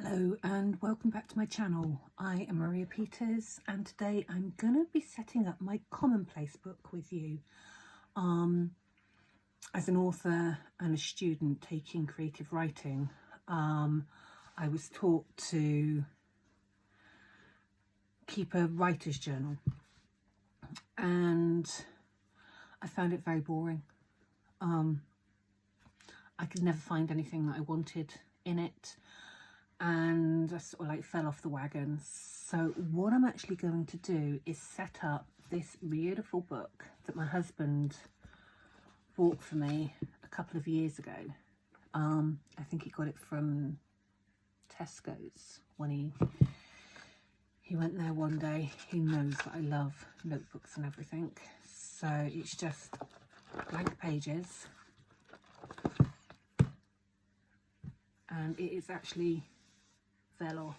Hello and welcome back to my channel. I am Maria Peters and today I'm going to be setting up my commonplace book with you. As an author and a student taking creative writing, I was taught to keep a writer's journal and I found it very boring. I could never find anything that I wanted in it, and I sort of like fell off the wagon. So what I'm actually going to do is set up this beautiful book that my husband bought for me a couple of years ago. I think he got it from Tesco's when he went there one day. He knows that I love notebooks and everything. So it's just blank pages, and it is actually vellum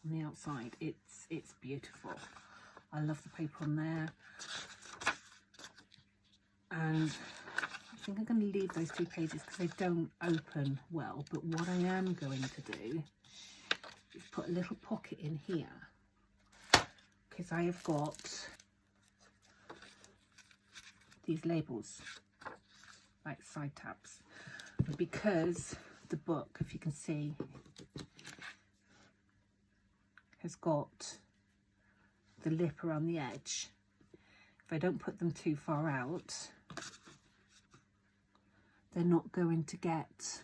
on the outside. It's beautiful. I love the paper on there, and I think I'm going to leave those 2 pages because they don't open well. But what I am going to do is put a little pocket in here, because I have got these labels like side tabs, because the book, if you can see, has got the lip around the edge. If I don't put them too far out, they're not going to get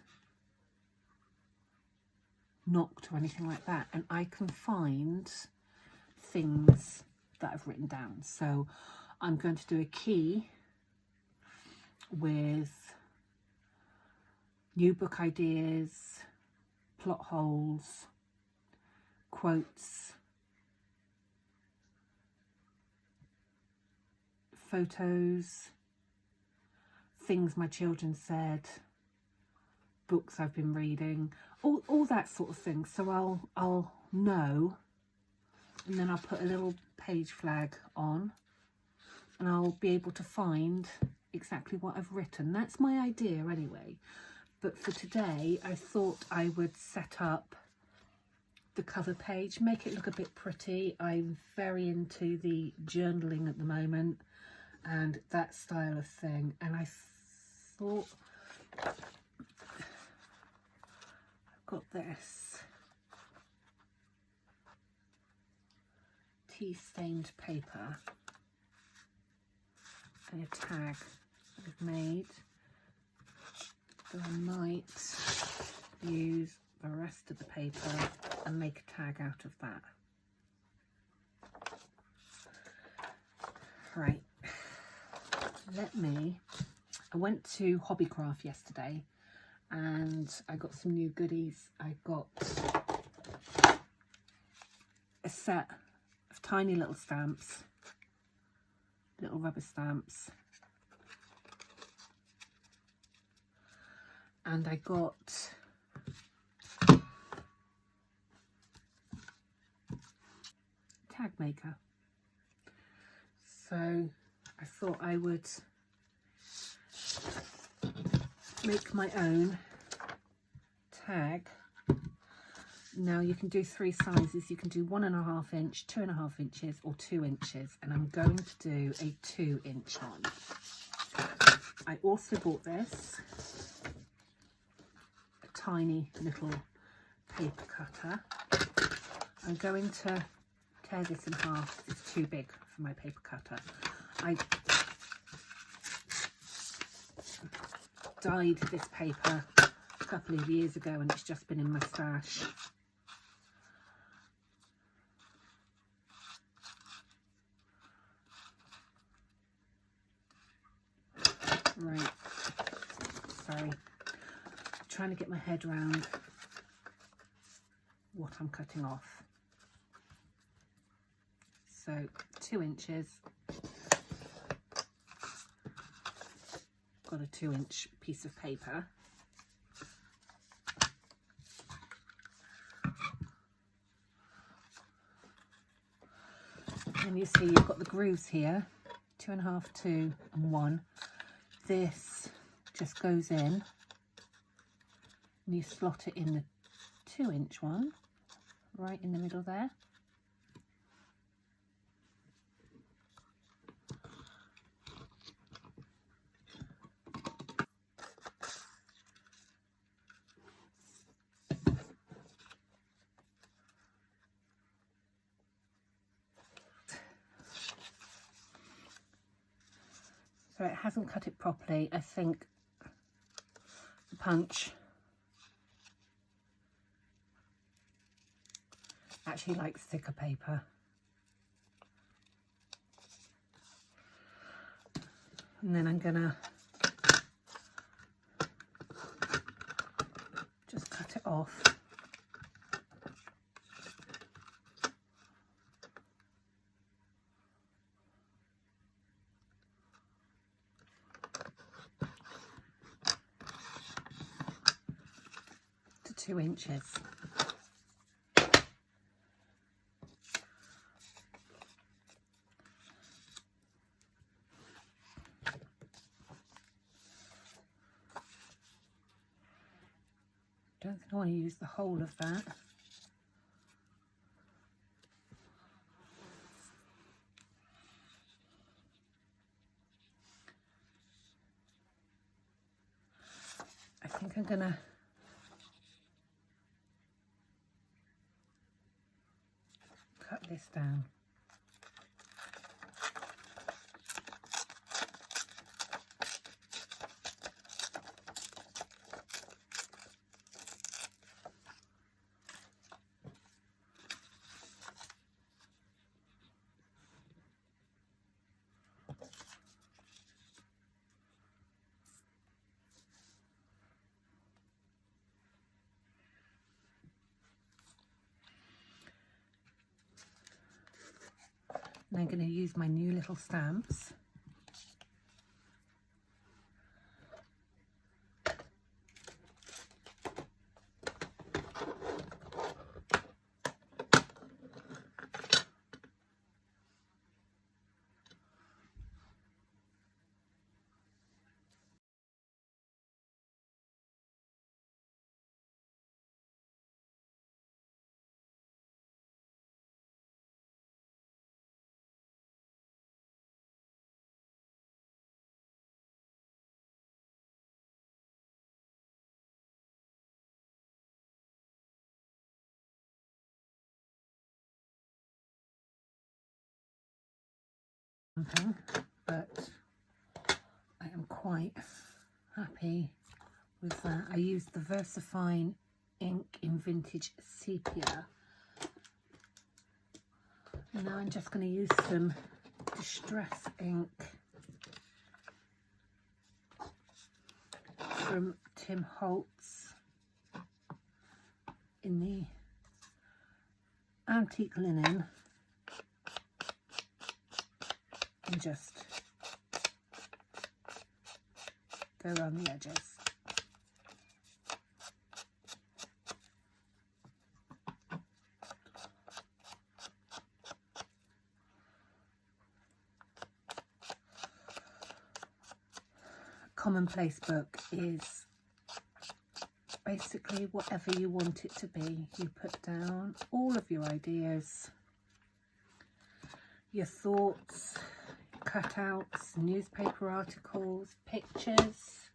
knocked or anything like that, and I can find things that I've written down. So I'm going to do a key with new book ideas, plot holes, quotes, photos, things my children said, books I've been reading, all that sort of thing. So I'll know, and then I'll put a little page flag on, and I'll be able to find exactly what I've written. That's my idea anyway. But for today, I thought I would set up the cover page, make it look a bit pretty. I'm very into the journaling at the moment and that style of thing, and I thought I've got this tea stained paper and a tag that I've made, so I might use the rest of the paper and make a tag out of that. Right, I went to Hobbycraft yesterday and I got some new goodies. I got a set of tiny little stamps, little rubber stamps, and I got tag maker. So I thought I would make my own tag. Now you can do 3 sizes. You can do 1.5 inch, 2.5 inches, or 2 inches, and I'm going to do a 2-inch one. I also bought this, a tiny little paper cutter. I'm going to tear this in half. It's too big for my paper cutter. I dyed this paper a couple of years ago and it's just been in my stash. Right, sorry, I'm trying to get my head around what I'm cutting off. So 2 inches, got a 2-inch piece of paper. And you see you've got the grooves here, 2.5, 2 and 1. This just goes in and you slot it in the 2-inch one right in the middle there. So it hasn't cut it properly. I think the punch actually likes thicker paper. And then I'm gonna just cut it off. To 2 inches. Don't think I want to use the whole of that. I think I'm gonna cut this down. And I'm going to use my new little stamps. But I am quite happy with that. I used the VersaFine ink in Vintage Sepia. And now I'm just going to use some Distress ink from Tim Holtz in the antique linen, and just go around the edges. Commonplace book is basically whatever you want it to be. You put down all of your ideas, your thoughts, cutouts, newspaper articles, pictures.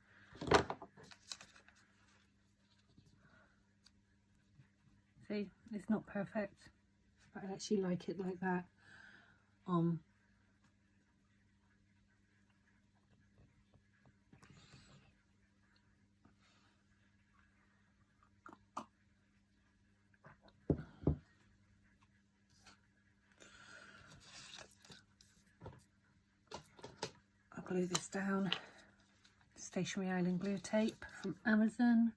See, it's not perfect, but I actually like it like that. I'll glue this down. Stationery Island glue tape from Amazon.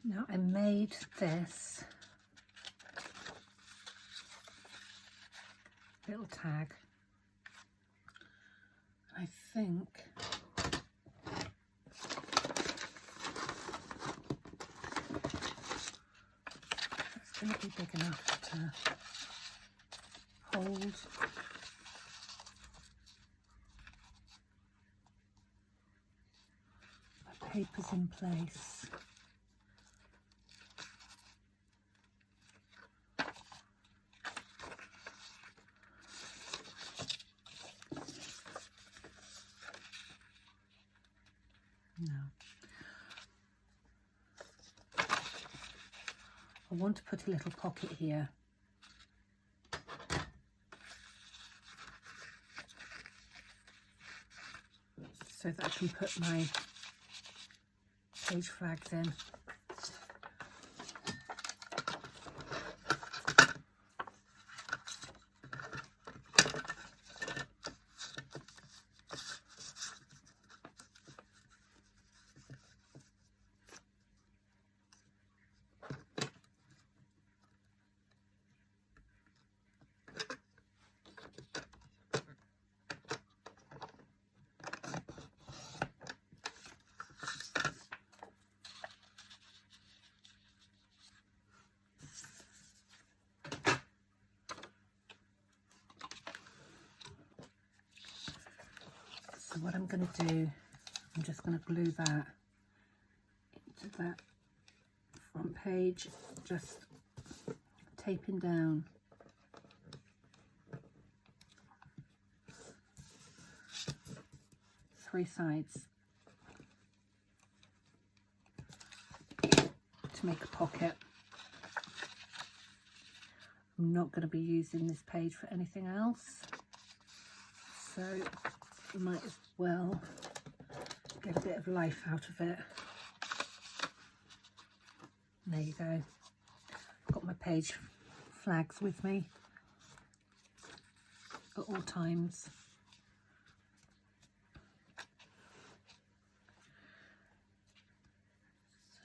Now I made this little tag. I think it's going to be big enough to hold my papers in place. No. I want to put a little pocket here. So that I can put my page flags in. So what I'm going to do, I'm just going to glue that into that front page, just taping down three sides to make a pocket. I'm not going to be using this page for anything else, so you might as well get a bit of life out of it. There you go. I've got my page flags with me at all times.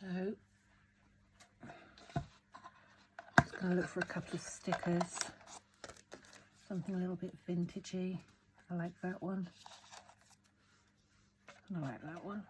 So I'm just going to look for a couple of stickers, something a little bit vintagey. I like that one. I like that one.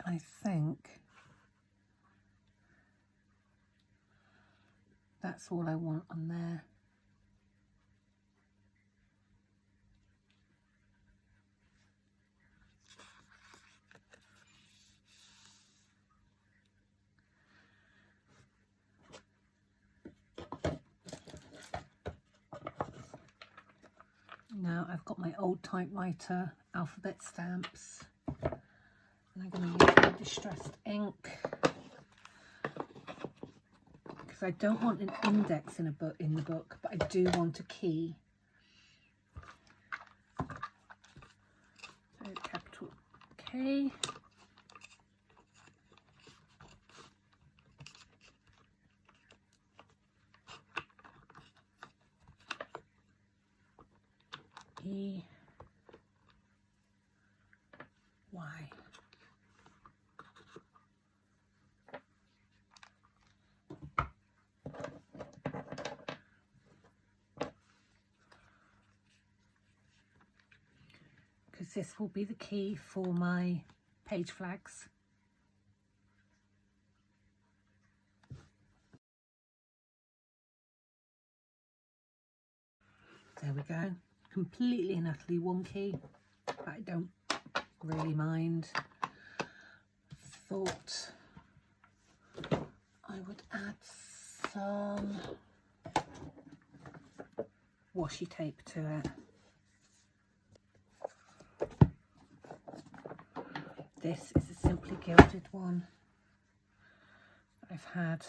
I think that's all I want on there. Now I've got my old typewriter alphabet stamps, and I'm going to use my distressed ink because I don't want an index in the book, but I do want a key. So capital K. E Y. Because this will be the key for my page flags. There we go. Completely and utterly wonky, but I don't really mind. Thought I would add some washi tape to it. This is a Simply Gilded one I've had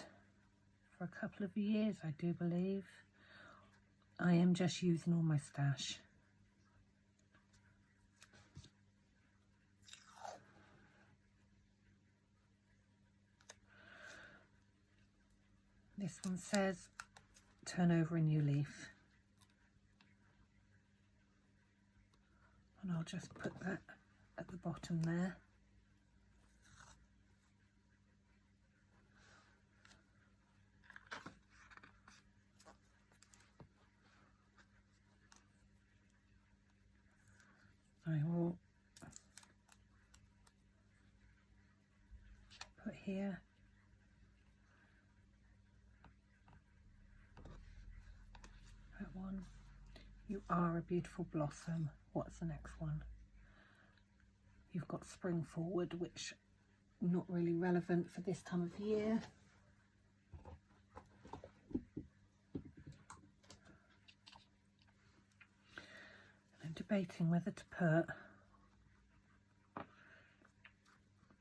for a couple of years, I do believe. I am just using all my stash. This one says, turn over a new leaf. And I'll just put that at the bottom there. I will put here. That one. You are a beautiful blossom. What's the next one? You've got spring forward, which not really relevant for this time of year. I'm debating whether to put a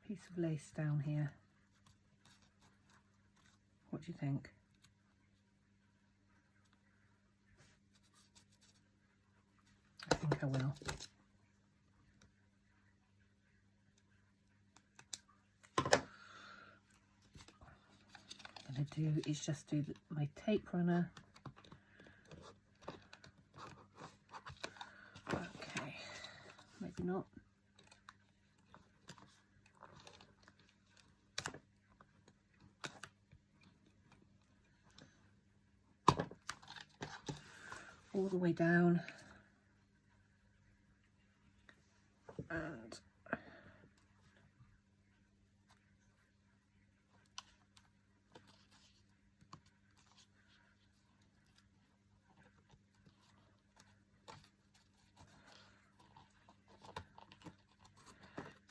piece of lace down here. What do you think? I think I will. What I'm going to do is just do my tape runner. Okay, maybe not. All the way down. And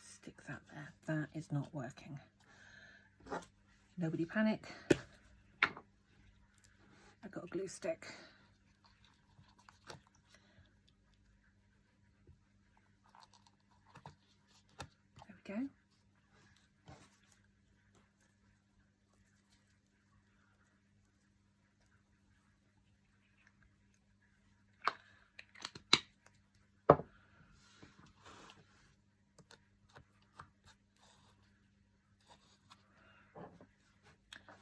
stick that there. That is not working. Nobody panic. I got a glue stick. There we go.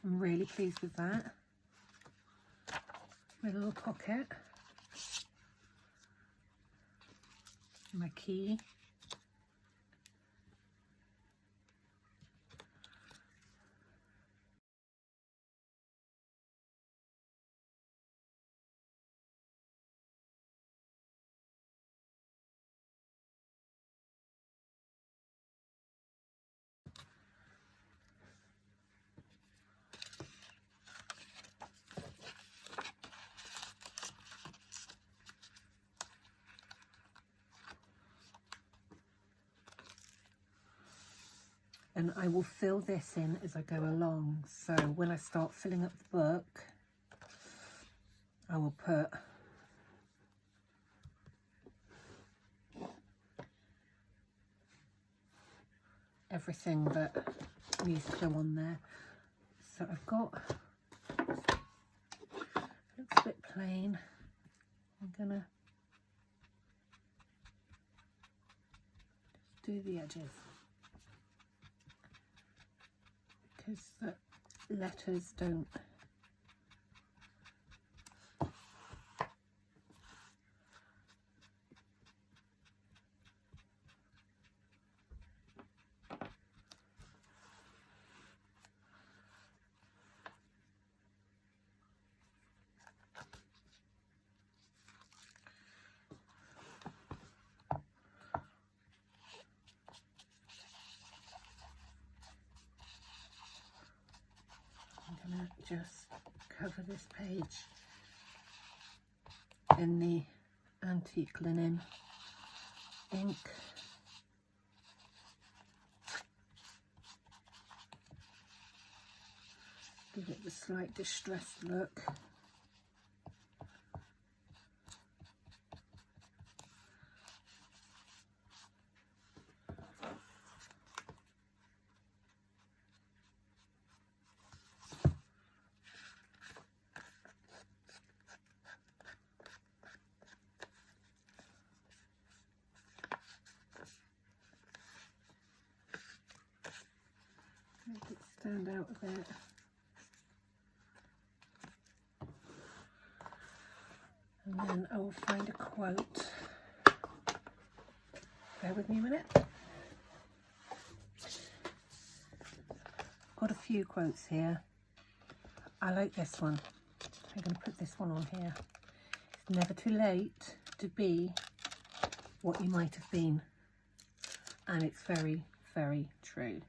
I'm really pleased with that. My little pocket. My key. And I will fill this in as I go along. So when I start filling up the book, I will put everything that needs to go on there. So I've got, looks a bit plain. I'm gonna just do the edges, because the letters don't just cover this page in the antique linen ink. Give it the slight distressed look. Make it stand out a bit. And then I will find a quote. Bear with me a minute. Got a few quotes here. I like this one. I'm going to put this one on here. It's never too late to be what you might have been. And it's very, very true.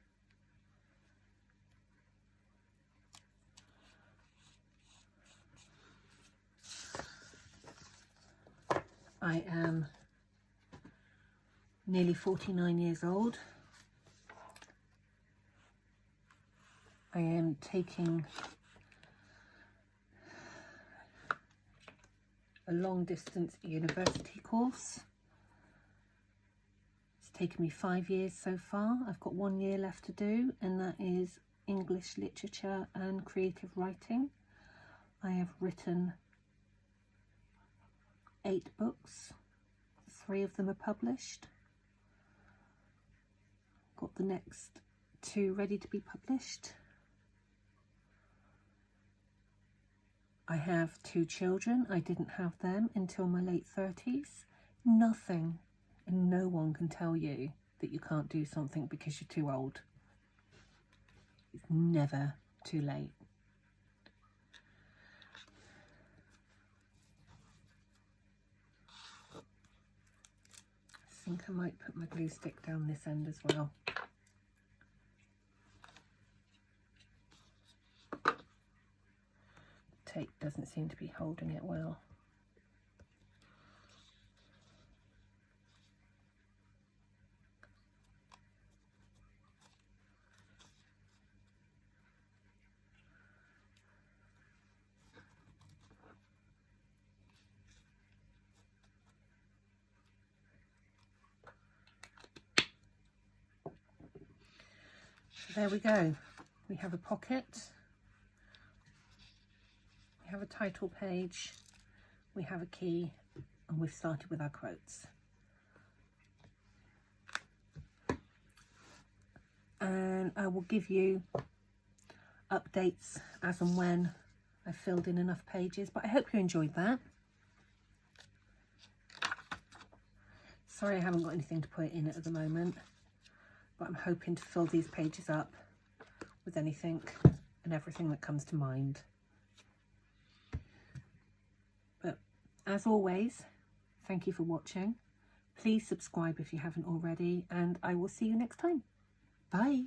I am nearly 49 years old. I am taking a long distance university course. It's taken me 5 years so far. I've got 1 year left to do, and that is English literature and creative writing. I have written 8 books, 3 of them are published. Got the next 2 ready to be published. I have 2 children. I didn't have them until my late 30s. Nothing and no one can tell you that you can't do something because you're too old. It's never too late. I think I might put my glue stick down this end as well. Tape doesn't seem to be holding it well. There we go. We have a pocket, we have a title page, we have a key, and we've started with our quotes. And I will give you updates as and when I've filled in enough pages, but I hope you enjoyed that. Sorry I haven't got anything to put in it at the moment, but I'm hoping to fill these pages up with anything and everything that comes to mind. But as always, thank you for watching. Please subscribe if you haven't already, and I will see you next time. Bye.